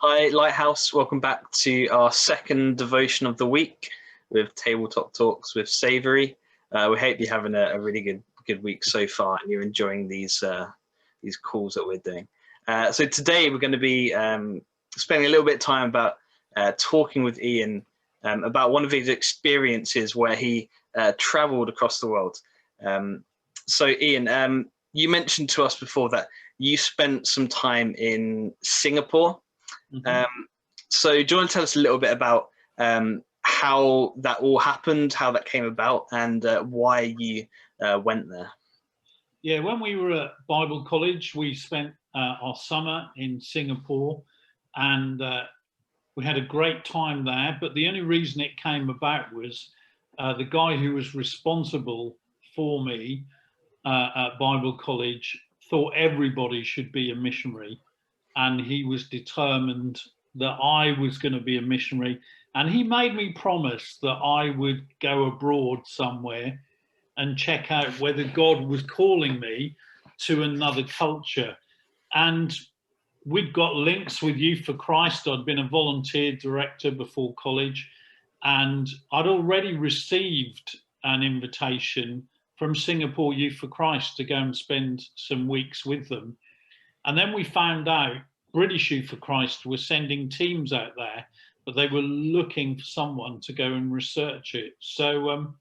Hi, Lighthouse. Welcome back to our second devotion of the week with Tabletop Talks with Savory. We hope you're having a really good week so far and you're enjoying these calls that we're doing. So today we're going to be spending a little bit of time about talking with Ian about one of his experiences where he traveled across the world. So Ian, you mentioned to us before that you spent some time in Singapore. Mm-hmm. So do you want to tell us a little bit about how that all happened, how that came about, and why you went there? Yeah, when we were at Bible college, we spent our summer in Singapore, and we had a great time there. But the only reason it came about was the guy who was responsible for me at Bible college thought everybody should be a missionary. And he was determined that I was going to be a missionary. And he made me promise that I would go abroad somewhere and check out whether God was calling me to another culture. And we'd got links with Youth for Christ. I'd been a volunteer director before college, and I'd already received an invitation from Singapore Youth for Christ to go and spend some weeks with them. And then we found out British Youth for Christ were sending teams out there, but they were looking for someone to go and research it. So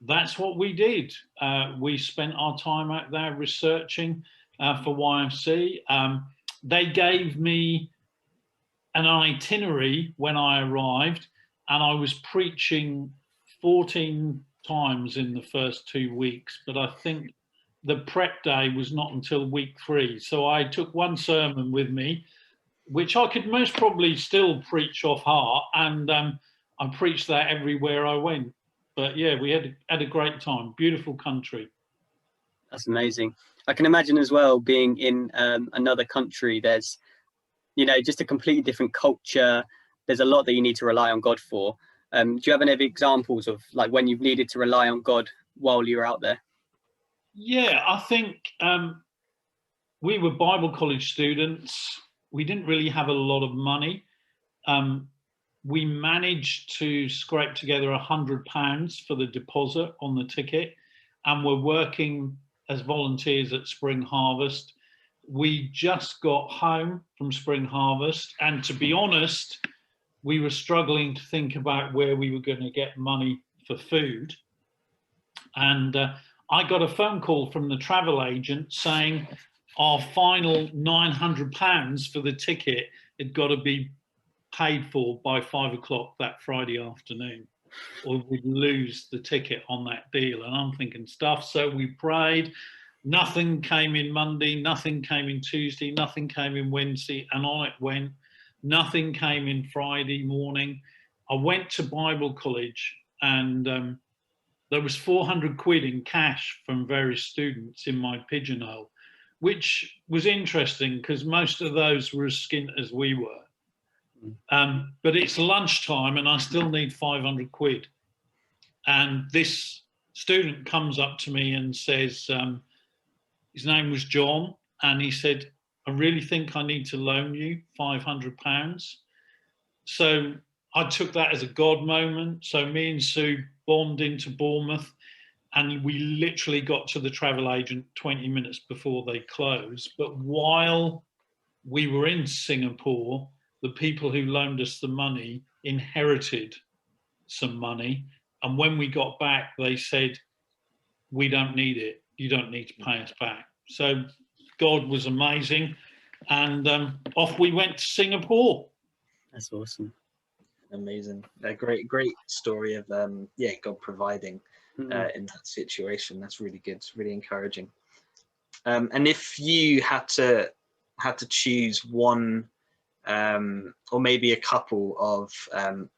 that's what we did. We spent our time out there researching for YFC. They gave me an itinerary when I arrived, and I was preaching 14 times in the first 2 weeks, but I think the prep day was not until week 3. So I took one sermon with me, which I could most probably still preach off heart, and I preached that everywhere I went. But yeah, we had a great time. Beautiful country. That's amazing. I can imagine as well being in another country, there's, just a completely different culture. There's a lot that you need to rely on God for. Do you have any examples of like when you've needed to rely on God while you were out there? Yeah, I think we were Bible college students. We didn't really have a lot of money. We managed to scrape together £100 for the deposit on the ticket, and we're working as volunteers at Spring Harvest. We just got home from Spring Harvest, and to be honest, we were struggling to think about where we were going to get money for food. And I got a phone call from the travel agent saying our final £900 for the ticket had got to be paid for by 5 o'clock that Friday afternoon, or we'd lose the ticket on that deal. And I'm thinking stuff. So we prayed. Nothing came in Monday, nothing came in Tuesday, nothing came in Wednesday, and on it went. Nothing came in Friday morning. I went to Bible college, and there was 400 quid in cash from various students in my pigeonhole, which was interesting because most of those were as skint as we were. But it's lunchtime and I still need 500 quid. And this student comes up to me and says, his name was John, and he said, I really think I need to loan you £500. So I took that as a God moment. So me and Sue bombed into Bournemouth, and we literally got to the travel agent 20 minutes before they closed. But while we were in Singapore, the people who loaned us the money inherited some money. And when we got back, they said, we don't need it. You don't need to pay us back. So God was amazing. And off we went to Singapore. That's awesome. Amazing. A great story of God providing in that situation. That's really good. It's really encouraging. And if you had to choose one or maybe a couple of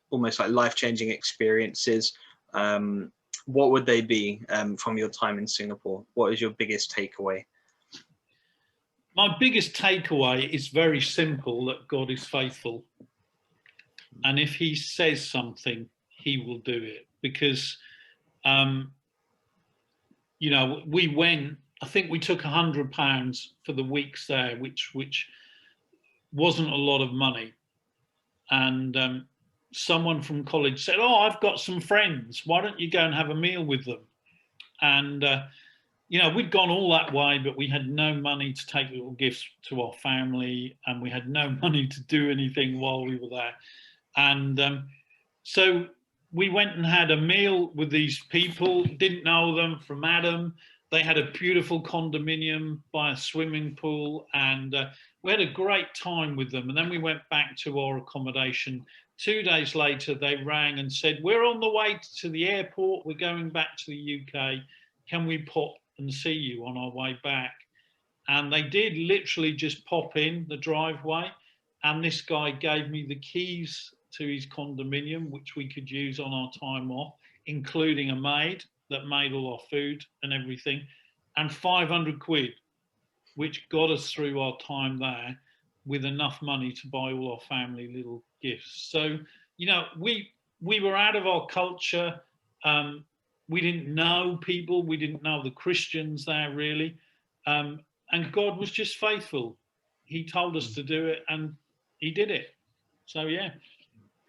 almost like life-changing experiences, what would they be from your time in Singapore? What is your biggest takeaway? My biggest takeaway is very simple, that God is faithful. And if he says something, he will do it. Because, we went, I think we took £100 for the weeks there, which wasn't a lot of money. and someone from college said, "Oh, I've got some friends. Why don't you go and have a meal with them?" And you know, we'd gone all that way, but we had no money to take little gifts to our family, and we had no money to do anything while we were there. And so we went and had a meal with these people, didn't know them, from Adam. They had a beautiful condominium by a swimming pool, and we had a great time with them. And then we went back to our accommodation. 2 days later, they rang and said, "We're on the way to the airport. We're going back to the UK. Can we pop and see you on our way back?" And they did literally just pop in the driveway. And this guy gave me the keys to his condominium, which we could use on our time off, including a maid that made all our food and everything, and 500 quid, which got us through our time there with enough money to buy all our family little gifts. So, you know, we were out of our culture. We didn't know people. We didn't know the Christians there really. And God was just faithful. He told us to do it, and he did it. So, yeah.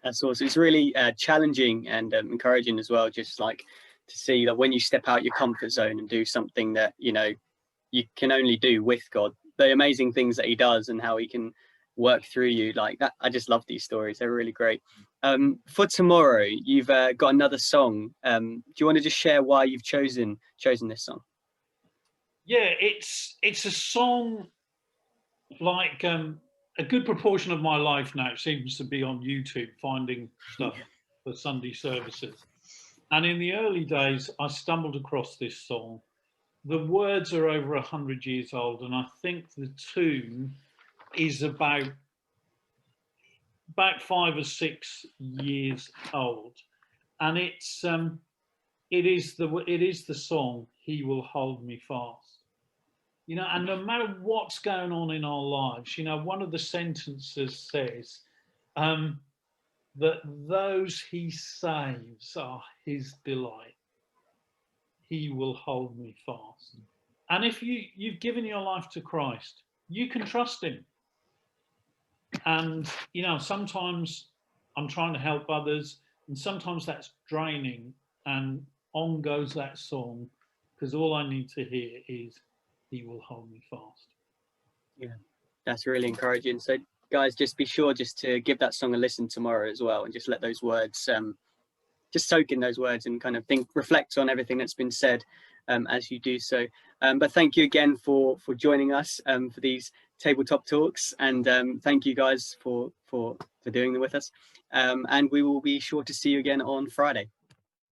That's awesome. It's really challenging and encouraging as well, just like to see that when you step out your comfort zone and do something that, you know, you can only do with God, the amazing things that he does and how he can work through you like that. I just love these stories. They're really great. For tomorrow, you've got another song. Do you want to just share why you've chosen this song? Yeah, it's a song like a good proportion of my life now seems to be on YouTube, finding stuff for Sunday services. And in the early days, I stumbled across this song. The words are over 100 years old, and I think the tune is about 5 or 6 years old. And it is the song, "He Will Hold Me Fast." You know, and no matter what's going on in our lives, you know, one of the sentences says that those he saves are his delight. He will hold me fast. And if you've given your life to Christ, you can trust him. And, you know, sometimes I'm trying to help others, and sometimes that's draining, and on goes that song, because all I need to hear is, "He will hold me fast." Yeah, that's really encouraging. So guys, just be sure just to give that song a listen tomorrow as well, and just let those words just soak in those words and kind of reflect on everything that's been said as you do so. But thank you again for joining us for these tabletop talks, and thank you guys for doing them with us, and we will be sure to see you again on Friday.